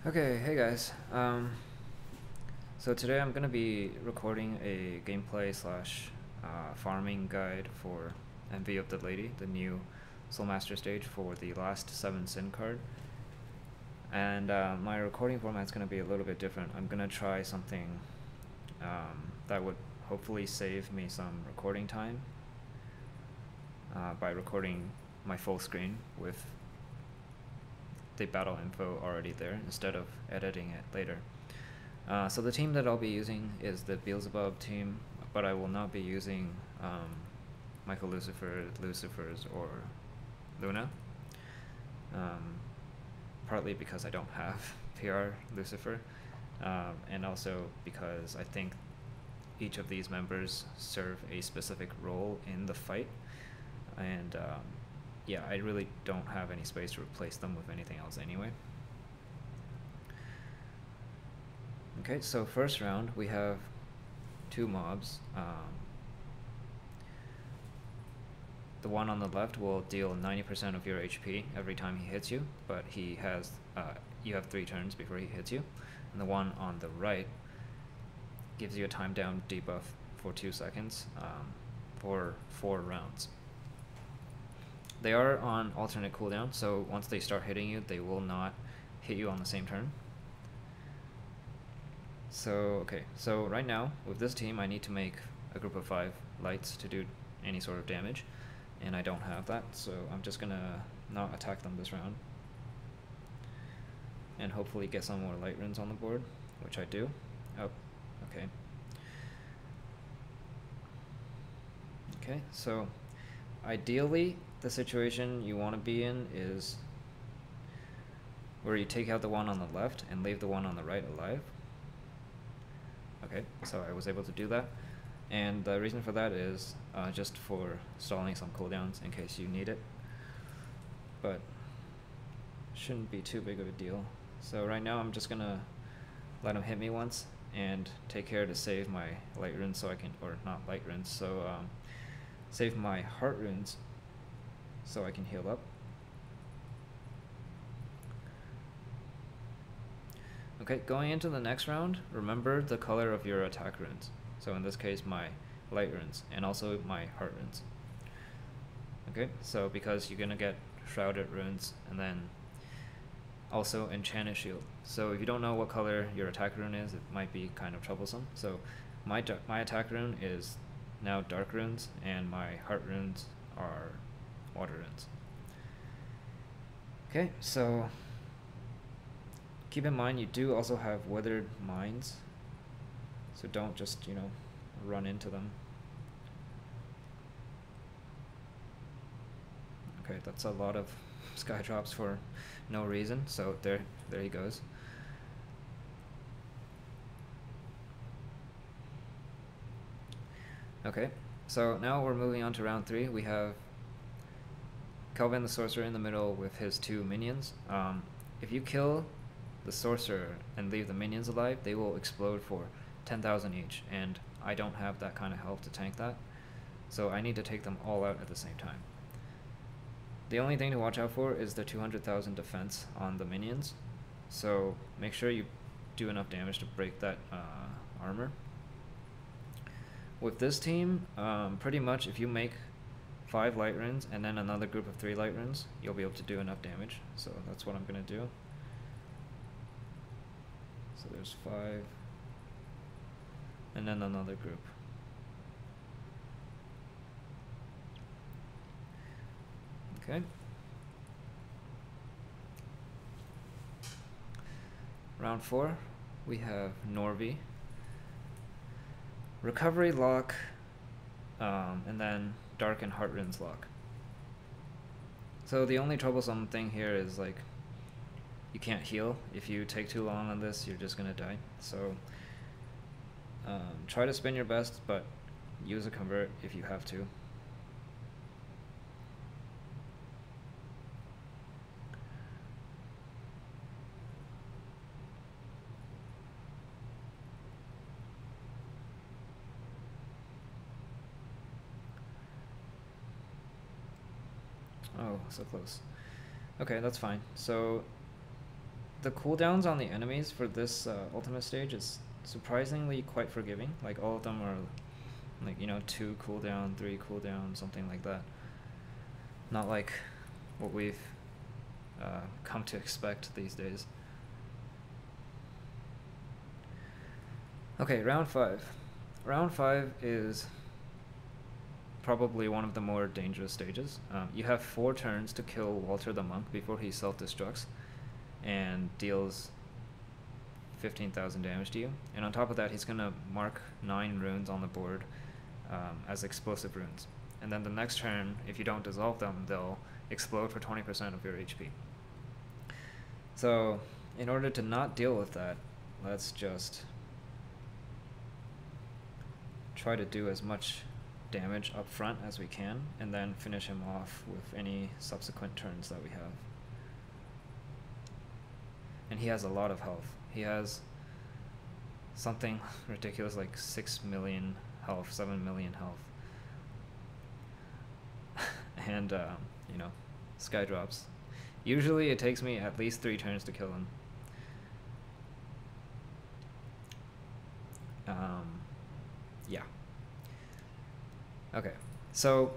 Okay, hey guys. So today I'm gonna be recording a gameplay slash farming guide for Envy of the Lady, the new Soulmaster stage for the last 7 Sin card. And my recording format's gonna be a little bit different. I'm gonna try something that would hopefully save me some recording time by recording my full screen with the battle info already there instead of editing it later. So the team that I'll be using is the Beelzebub team, but I will not be using Michael Lucifer, Lucifers, or Luna. Partly because I don't have PR Lucifer, and also because I think each of these members serve a specific role in the fight, and yeah, I really don't have any space to replace them with anything else anyway. Okay, so first round we have 2 mobs. The one on the left will deal 90% of your HP every time he hits you, but he has you have 3 turns before he hits you. And the one on the right gives you a time down debuff for 2 seconds for 4 rounds. They are on alternate cooldown, so once they start hitting you, they will not hit you on the same turn. So, okay, so right now, with this team, I need to make a group of 5 lights to do any sort of damage, and I don't have that, so I'm just gonna not attack them this round. And hopefully get some more light runes on the board, which I do. Oh, okay. Okay, so ideally, the situation you want to be in is where you take out the one on the left and leave the one on the right alive. Okay, so I was able to do that. And the reason for that is just for stalling some cooldowns in case you need it. But shouldn't be too big of a deal. So right now I'm just gonna let him hit me once and take care to save my light runes so I can, or not light runes, so save my heart runes so I can heal up. Okay, going into the next round, remember the color of your attack runes. So in this case, my light runes, and also my heart runes. Okay, so because you're gonna get shrouded runes, and then also enchanted shield. So if you don't know what color your attack rune is, it might be kind of troublesome. So my attack rune is now dark runes, and my heart runes are water runes. Okay, so keep in mind you do also have withered mines, so don't just, run into them. Okay, that's a lot of sky drops for no reason, so there he goes. Okay, so now we're moving on to round 3. We have Kelvin the Sorcerer in the middle with his 2 minions. If you kill the Sorcerer and leave the minions alive, they will explode for 10,000 each, and I don't have that kind of health to tank that, so I need to take them all out at the same time. The only thing to watch out for is the 200,000 defense on the minions, so make sure you do enough damage to break that armor. With this team, pretty much if you make 5 light runes and then another group of 3 light runes, you'll be able to do enough damage, so that's what I'm gonna do. So there's 5, and then another group. Okay. Round 4, we have Norvi. Recovery lock, and then dark and heart runes lock. So the only troublesome thing here is like you can't heal. If you take too long on this, you're just gonna die. So try to spin your best, but use a convert if you have to. Oh, so close. Okay, that's fine. So the cooldowns on the enemies for this ultimate stage is surprisingly quite forgiving. Like all of them are like, you know, 2 cooldown, 3 cooldown, something like that. Not like what we've come to expect these days. Okay, round 5. Round 5 is probably one of the more dangerous stages. You have 4 turns to kill Walter the Monk before he self-destructs and deals 15,000 damage to you. And on top of that, he's going to mark 9 runes on the board as explosive runes. And then the next turn, if you don't dissolve them, they'll explode for 20% of your HP. So in order to not deal with that, let's just try to do as much damage up front as we can, and then finish him off with any subsequent turns that we have. And he has a lot of health. He has something ridiculous like 6 million health, 7 million health. And, you know, sky drops. Usually it takes me at least 3 turns to kill him. Yeah. Okay, so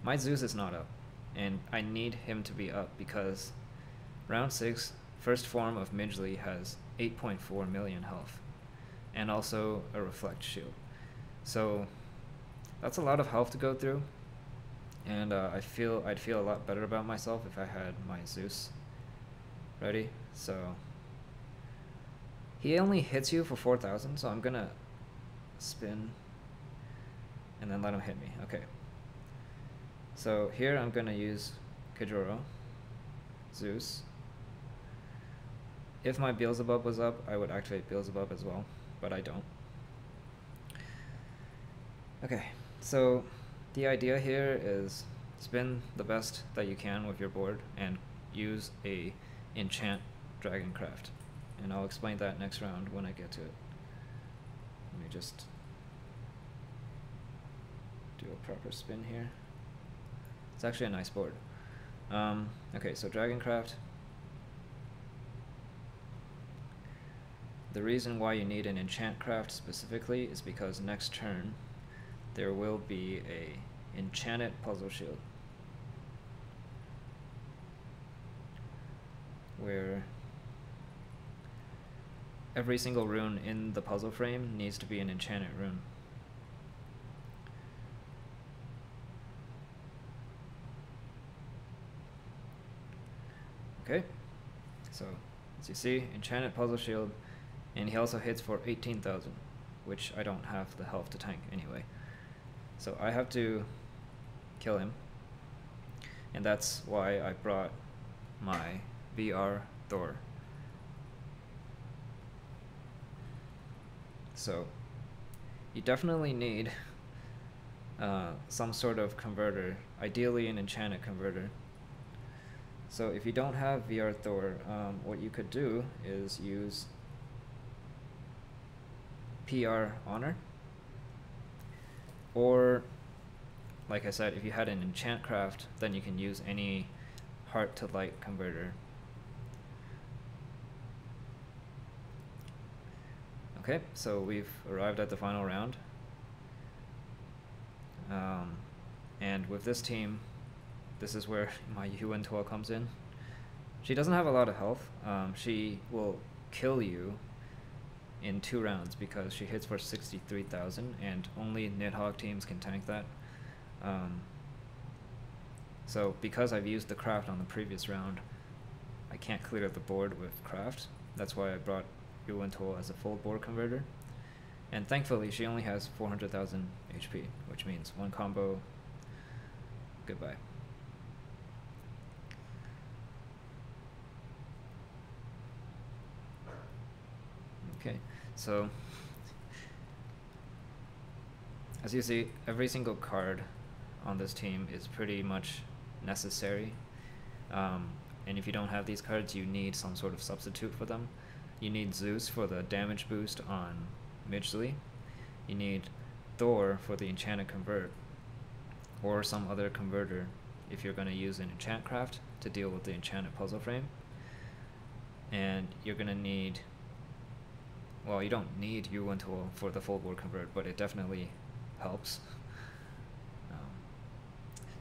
my Zeus is not up, and I need him to be up because round 6, first form of Midgley has 8.4 million health, and also a reflect shield. So that's a lot of health to go through, and I'd feel a lot better about myself if I had my Zeus ready. So he only hits you for 4,000, so I'm gonna spin and then let him hit me. Okay. So here I'm gonna use Kajoro, Zeus. If my Beelzebub was up, I would activate Beelzebub as well, but I don't. Okay, so the idea here is spin the best that you can with your board and use a enchant Dragoncraft. And I'll explain that next round when I get to it. Let me just do a proper spin here. It's actually a nice board. Okay, so Dragoncraft. The reason why you need an enchant craft specifically is because next turn there will be a enchanted puzzle shield where every single rune in the puzzle frame needs to be an enchanted rune. Okay, so as you see, enchanted puzzle shield, and he also hits for 18,000, which I don't have the health to tank anyway. So I have to kill him, and that's why I brought my VR Thor. So you definitely need some sort of converter, ideally an enchanted converter. So if you don't have VR Thor, what you could do is use PR Honor, or like I said, if you had an enchant craft, then you can use any heart to light converter. Okay, so we've arrived at the final round, and with this team, this is where my Yuan-Tuo comes in. She doesn't have a lot of health. She will kill you in 2 rounds because she hits for 63,000, and only Nidhogg teams can tank that. So because I've used the craft on the previous round, I can't clear the board with craft. That's why I brought Yuan-Tuo as a full board converter. And thankfully, she only has 400,000 HP, which means 1 combo, goodbye. Okay, so as you see, every single card on this team is pretty much necessary. And if you don't have these cards, you need some sort of substitute for them. You need Zeus for the damage boost on Midgley. You need Thor for the enchanted convert, or some other converter if you're going to use an enchant craft to deal with the enchanted puzzle frame. and you're gonna need, well, you don't need Yuan tool for the fold word convert, but it definitely helps.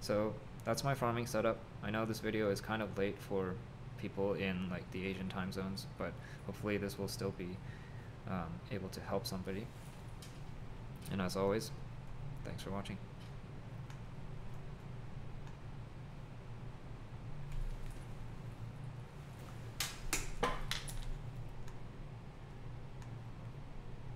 So that's my farming setup. I know this video is kind of late for people in like the Asian time zones, but hopefully this will still be able to help somebody. And as always, thanks for watching.